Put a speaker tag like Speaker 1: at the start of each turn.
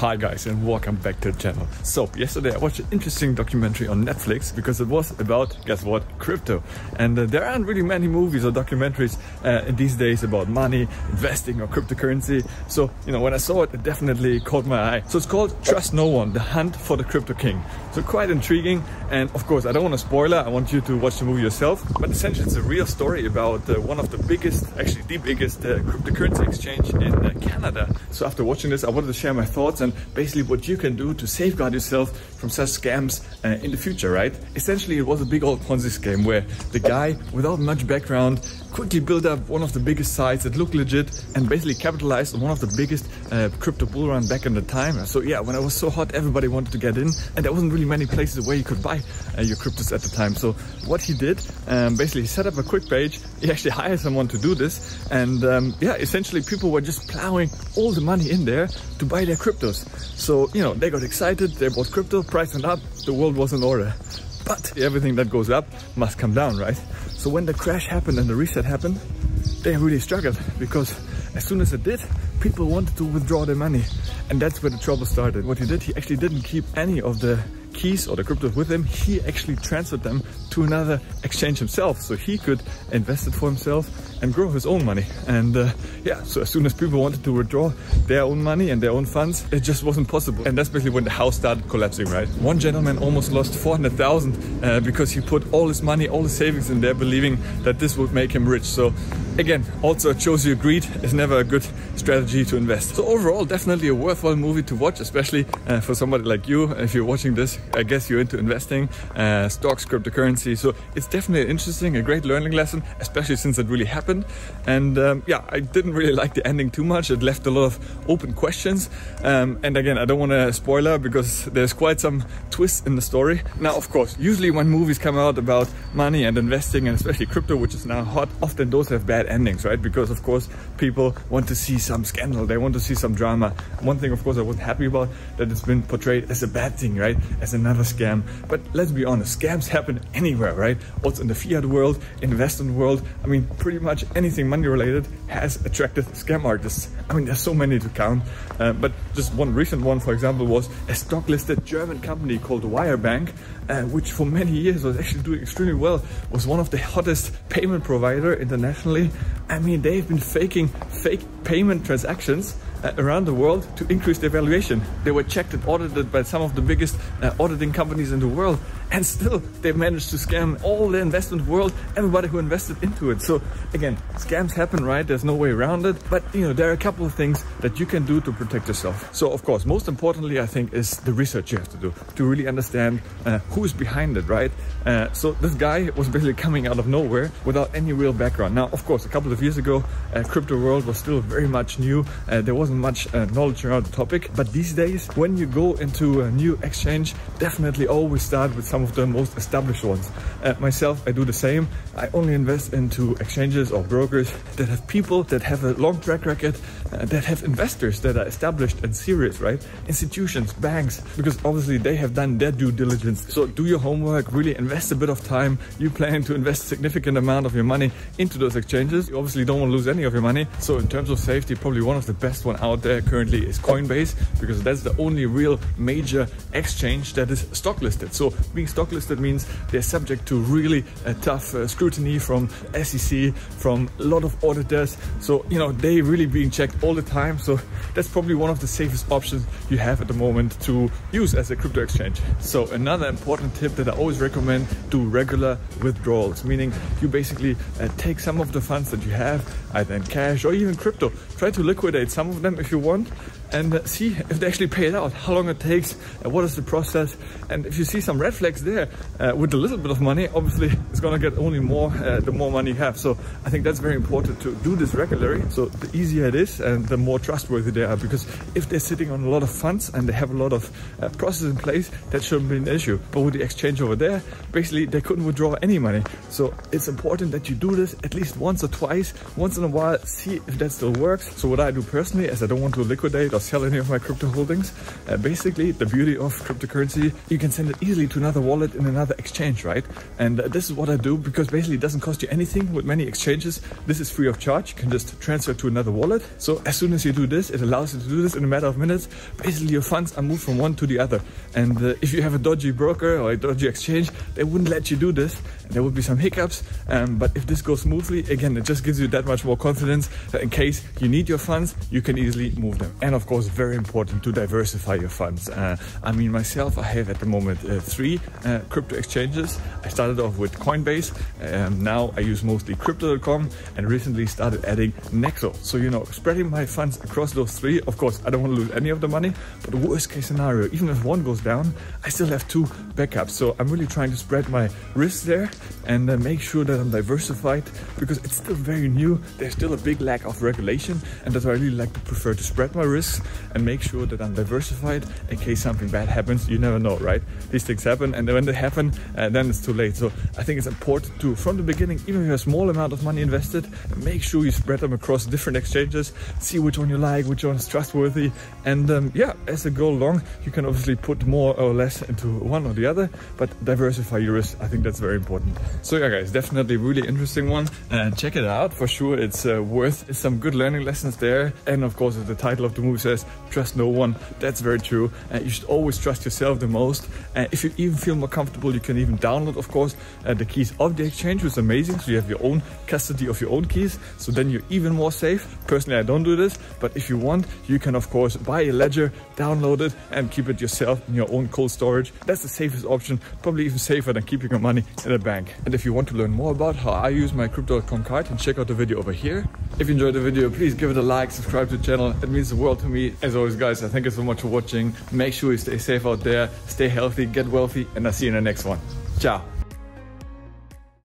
Speaker 1: Hi guys, and welcome back to the channel. So yesterday I watched an interesting documentary on Netflix because it was about, guess what, crypto. And there aren't really many movies or documentaries in these days about money, investing or cryptocurrency. So, when I saw it, it definitely caught my eye. So it's called Trust No One, The Hunt for the Crypto King. So quite intriguing. And of course, I don't want to spoil it. I want you to watch the movie yourself. But essentially it's a real story about one of the biggest, actually the biggest cryptocurrency exchange in Canada. So after watching this, I wanted to share my thoughts and basically what you can do to safeguard yourself from such scams in the future, right? Essentially, it was a big old Ponzi scheme where the guy, without much background, quickly built up one of the biggest sites that looked legit and basically capitalized on one of the biggest crypto bull run back in the time. So yeah, when it was so hot, everybody wanted to get in, and there wasn't really many places where you could buy your cryptos at the time. So what he did, basically he set up a quick page. He actually hired someone to do this, and yeah, essentially people were just plowing all the money in there to buy their cryptos. So they got excited, they bought crypto, price went up, the world was in order. But everything that goes up must come down, right? So when the crash happened and the reset happened, they really struggled, because as soon as it did, people wanted to withdraw their money. And that's where the trouble started. What he did, he actually didn't keep any of the keys or the cryptos with him. He actually transferred them to another exchange himself, so he could invest it for himself and grow his own money. And yeah, so as soon as people wanted to withdraw their own money and their own funds, it just wasn't possible. And that's basically when the house started collapsing, right? One gentleman almost lost 400,000 because he put all his money, all his savings in there, believing that this would make him rich. So again, also it shows you greed is never a good strategy to invest. So overall, definitely a worthwhile movie to watch, especially for somebody like you. If you're watching this, I guess you're into investing, stocks, cryptocurrency. So it's definitely interesting, a great learning lesson, especially since it really happened. And yeah, I didn't really like the ending too much. It left a lot of open questions. And again, I don't want to spoiler because there's quite some twists in the story. Now, of course, usually when movies come out about money and investing, and especially crypto, which is now hot, often those have bad endings, right? Because of course, people want to see some scandal, they want to see some drama. One thing, of course, I wasn't happy about, that it's been portrayed as a bad thing, right? As another scam. But let's be honest, scams happen anywhere, right? Also in the fiat world, in the Western world. I mean, pretty much anything money related has attracted scam artists. I mean, there's so many to count. But just one recent one, for example, was a stock listed German company called Wirebank, which for many years was actually doing extremely well, was one of the hottest payment provider internationally. I mean, they've been faking fake payment transactions around the world to increase their valuation. They were checked and audited by some of the biggest auditing companies in the world, and still they managed to scam all the investment world, everybody who invested into it. So again, scams happen, right? There's no way around it. But there are a couple of things that you can do to protect yourself. So of course, most importantly, I think, is the research you have to do to really understand who's behind it, right? So this guy was basically coming out of nowhere without any real background. Now, of course, a couple of years ago, crypto world was still very much new. There wasn't much knowledge around the topic. But these days, when you go into a new exchange, definitely always start with some of the most established ones. Myself, I do the same. I only invest into exchanges or brokers that have people that have a long track record, that have investors that are established and serious, right? Institutions, banks, because obviously they have done their due diligence. So do your homework, really invest a bit of time. You plan to invest a significant amount of your money into those exchanges. You obviously don't want to lose any of your money. So in terms of safety, probably one of the best one out there currently is Coinbase, because that's the only real major exchange that is stock listed. So being stock listed means they're subject to really tough scrutiny from SEC, from a lot of auditors. So they really being checked all the time. So that's probably one of the safest options you have at the moment to use as a crypto exchange. So another important tip that I always recommend, do regular withdrawals, meaning you basically take some of the funds that you have, either in cash or even crypto, try to liquidate some of them if you want, and see if they actually pay it out, how long it takes, what is the process. And if you see some red flags there, with a little bit of money, obviously it's gonna get only more the more money you have. So I think that's very important to do this regularly. So the easier it is and the more trustworthy they are, because if they're sitting on a lot of funds and they have a lot of processes in place, that shouldn't be an issue. But with the exchange over there, basically they couldn't withdraw any money. So it's important that you do this at least once or twice, once in a while, see if that still works. So what I do personally, as I don't want to liquidate or sell any of my crypto holdings. Basically, the beauty of cryptocurrency, you can send it easily to another wallet in another exchange, right? And this is what I do, because basically it doesn't cost you anything with many exchanges. This is free of charge. You can just transfer to another wallet. So as soon as you do this, it allows you to do this in a matter of minutes. Basically, your funds are moved from one to the other. And if you have a dodgy broker or a dodgy exchange, they wouldn't let you do this. There would be some hiccups, but if this goes smoothly, again, it just gives you that much more confidence that in case you need your funds, you can easily move them. And of course, very important to diversify your funds. I mean, myself, I have at the moment 3 crypto exchanges. I started off with Coinbase. Now I use mostly crypto.com and recently started adding Nexo. So, you know, spreading my funds across those 3. Of course, I don't want to lose any of the money, but worst case scenario, even if one goes down, I still have 2 backups. So I'm really trying to spread my risks there and make sure that I'm diversified, because it's still very new. There's still a big lack of regulation, and that's why I really like to prefer to spread my risks and make sure that I'm diversified in case something bad happens. You never know, right? These things happen, and when they happen, then it's too late. So I think it's important to, from the beginning, even if you have a small amount of money invested, make sure you spread them across different exchanges, see which one you like, which one is trustworthy, and yeah, as they go along, you can obviously put more or less into one or the other, but diversify your risks. I think that's very important. So yeah, guys, definitely really interesting one. Check it out for sure. It's worth some good learning lessons there. And of course, as the title of the movie says, trust no one. That's very true. You should always trust yourself the most. If you even feel more comfortable, you can even download, of course, the keys of the exchange, which is amazing. So you have your own custody of your own keys. So then you're even more safe. Personally, I don't do this, but if you want, you can of course buy a ledger, download it, and keep it yourself in your own cold storage. That's the safest option, probably even safer than keeping your money in a bank. And if you want to learn more about how I use my crypto.com card, then check out the video over here. If you enjoyed the video, please give it a like, subscribe to the channel. It means the world to me. As always, guys, I thank you so much for watching. Make sure you stay safe out there, stay healthy, get wealthy, and I'll see you in the next one. Ciao.